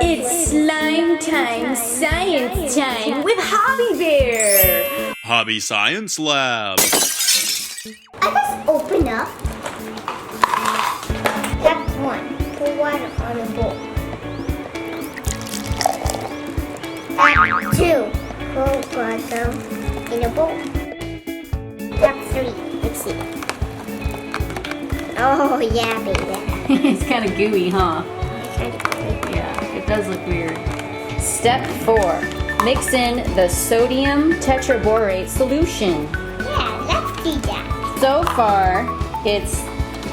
It's slime time, science time with Hobby Bear! Hobby Science Lab. I just open up. Step 1. Pour water on a bowl. Step 2. Pour water in a bowl. Step 3. Mix it. Oh yeah, baby. It's kind of gooey, huh? It's kind of gooey. Yeah, it does look weird. Step 4. Mix in the sodium tetraborate solution. Yeah, let's do that. So far, it's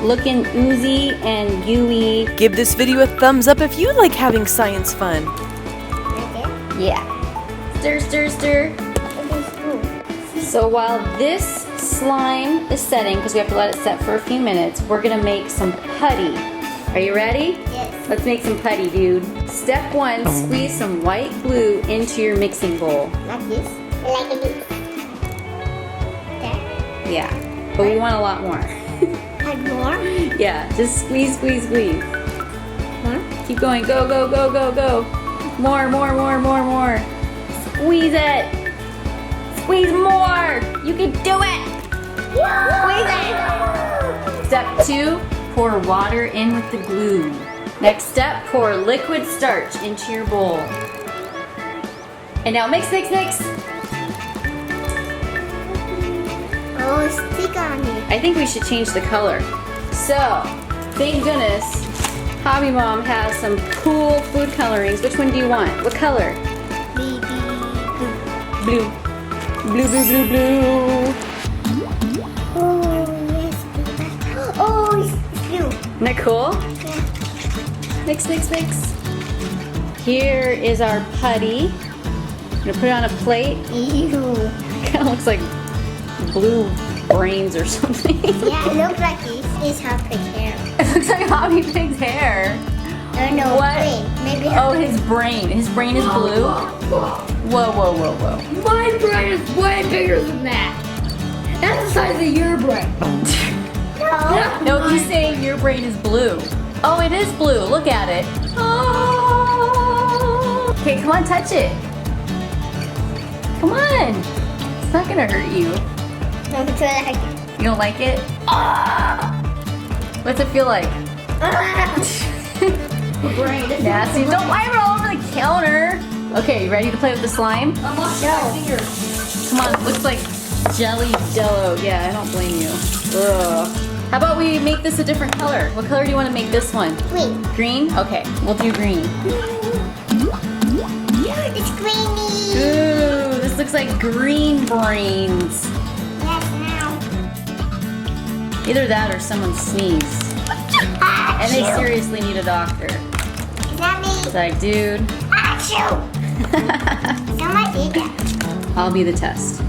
looking oozy and gooey. Give this video a thumbs up if you like having science fun. Right there. Yeah. Stir, stir, stir. It is cool. So while this slime is setting, because we have to let it set for a few minutes, we're gonna make some putty. Are you ready? Yes. Let's make some putty, dude. Step 1, squeeze some white glue into your mixing bowl. Like this. Like this. There. Yeah, but we want a lot more. Add more. Yeah, just squeeze, squeeze, squeeze. More. Keep going, go, go, go, go, go. More, more, more, more, more. Squeeze it. Squeeze more. You can do it. Squeeze it. Step 2, pour water in with the glue. Next step, pour liquid starch into your bowl. And now mix, mix, mix. Oh, stick on it. I think we should change the color. So, thank goodness, Hobby Mom has some cool food colorings. Which one do you want? What color? Baby. Blue. Blue, blue, blue, blue. Oh, yes. Oh, it's blue. Isn't that cool? Yeah. Mix, mix, mix. Here is our putty. I'm gonna put it on a plate. Ew. Kind of looks like blue brains or something. Yeah, it looks like it's her pig hair. It looks like Hobby Pig's hair. Oh no, What? wait. Maybe her Oh, his brain. His brain is blue. Whoa, whoa, whoa, whoa. My brain is way bigger than that. That's the size of your brain. No. No, he's saying your brain is blue. Oh, it is blue. Look at it. Oh. Okay, come on, touch it. Come on. It's not gonna hurt you. No, it's really like it. You don't like it? What's it feel like? Brain. Nasty. Don't wipe it all over the counter. Okay, you ready to play with the slime? I'm washing my fingers. Come on, it looks like jelly jello. Yeah, I don't blame you. Ugh. How about we make this a different color? What color do you want to make this one? Green. Green? Okay, we'll do green. It's greeny. Ooh, this looks like green brains. Yes, now. Either that or someone sneezed. And they seriously need a doctor. Is that me? It's like, dude, Achoo! Somebody did that. I'll be the test.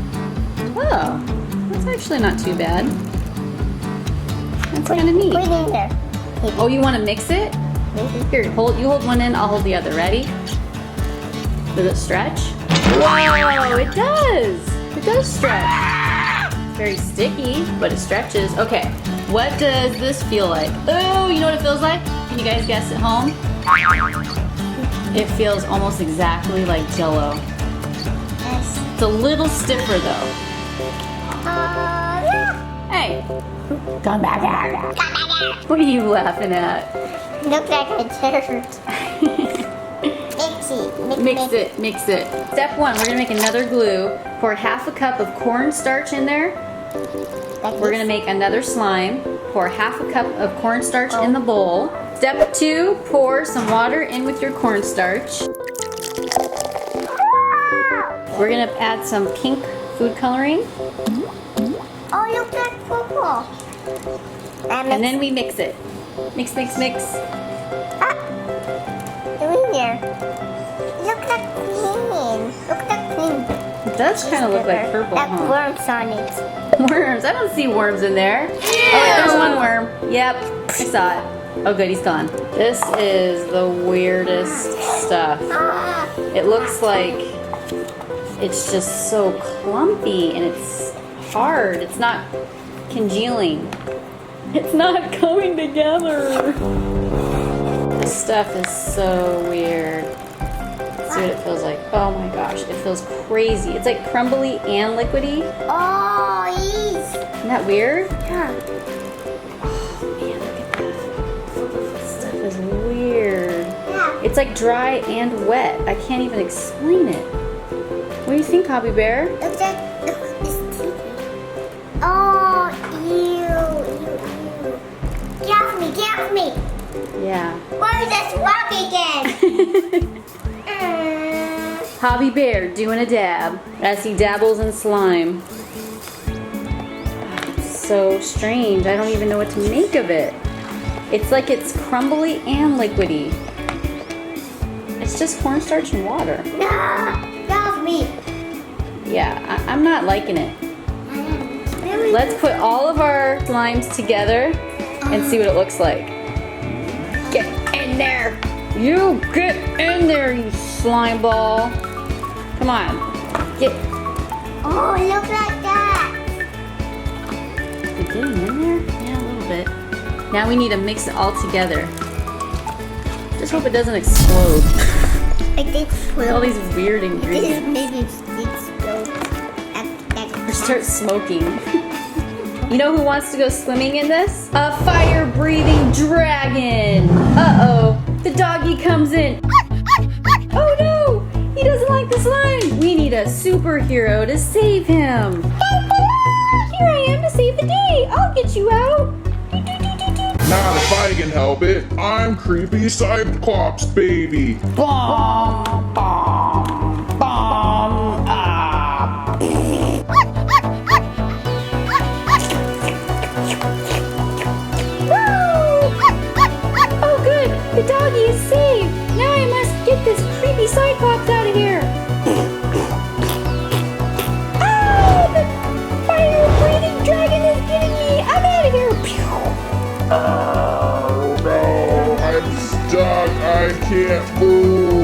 Oh, that's actually not too bad. That's kind of neat. Put it in there. Oh, you want to mix it? Here, you hold one end, I'll hold the other. Ready? Does it stretch? Whoa, it does. It does stretch. It's very sticky, but it stretches. Okay, what does this feel like? Oh, you know what it feels like? Can you guys guess at home? It feels almost exactly like Jell-O. Yes. It's a little stiffer though. Yeah. Hey, come back here. Come back here. What are you laughing at? Looks like a turd. Mix it, mix it. Step 1, we're gonna make another glue. Pour half a cup of cornstarch in there. We're gonna make another slime. Pour half a cup of cornstarch in the bowl. Step 2, pour some water in with your cornstarch. We're gonna add some pink food coloring. Oh, look like purple. And then we mix it. Mix, mix, mix. In there. Look like green. Look like green. It does kind of look like purple, Like huh? worms on it. Worms. I don't see worms in there. Oh, wait, there's one worm. Yep, I saw it. Oh, good, he's gone. This is the weirdest stuff. It looks like it's just so clumpy and it's hard. It's not congealing. It's not coming together. This stuff is so weird. what it feels like. Oh my gosh, it feels crazy. It's like crumbly and liquidy. Oh, yes. Isn't that weird? Yeah. Oh man, look at that. This stuff is weird. Yeah. It's like dry and wet. I can't even explain it. What do you think, Hobby Bear? Look, it's teeth. Oh, ew. Get off me. Yeah. What is this walk again? Hobby Bear doing a dab as he dabbles in slime. It's so strange. I don't even know what to make of it. It's like it's crumbly and liquidy. It's just cornstarch and water. No, get off me. Yeah, I'm not liking it. Let's put all of our slimes together and see what it looks like. Get in there. You get in there, you slime ball. Come on. Get. Oh, look like that. You getting in there? Yeah, a little bit. Now we need to mix it all together. Just hope it doesn't explode. It did With all these weird ingredients. Maybe it's Or start smoking. You know who wants to go swimming in this? A fire-breathing dragon! Uh-oh, the doggy comes in. Oh no, he doesn't like the slime. We need a superhero to save him. Here I am to save the day. I'll get you out. Not if I can help it. I'm creepy Cyclops, baby. Bomb, bomb, bomb. Ah. Oh good, the doggy is saved. Now I must get this creepy Cyclops out of here. Oh, the fire-breathing dragon is getting me. I'm out of here. Oh no, I'm stuck. I can't move.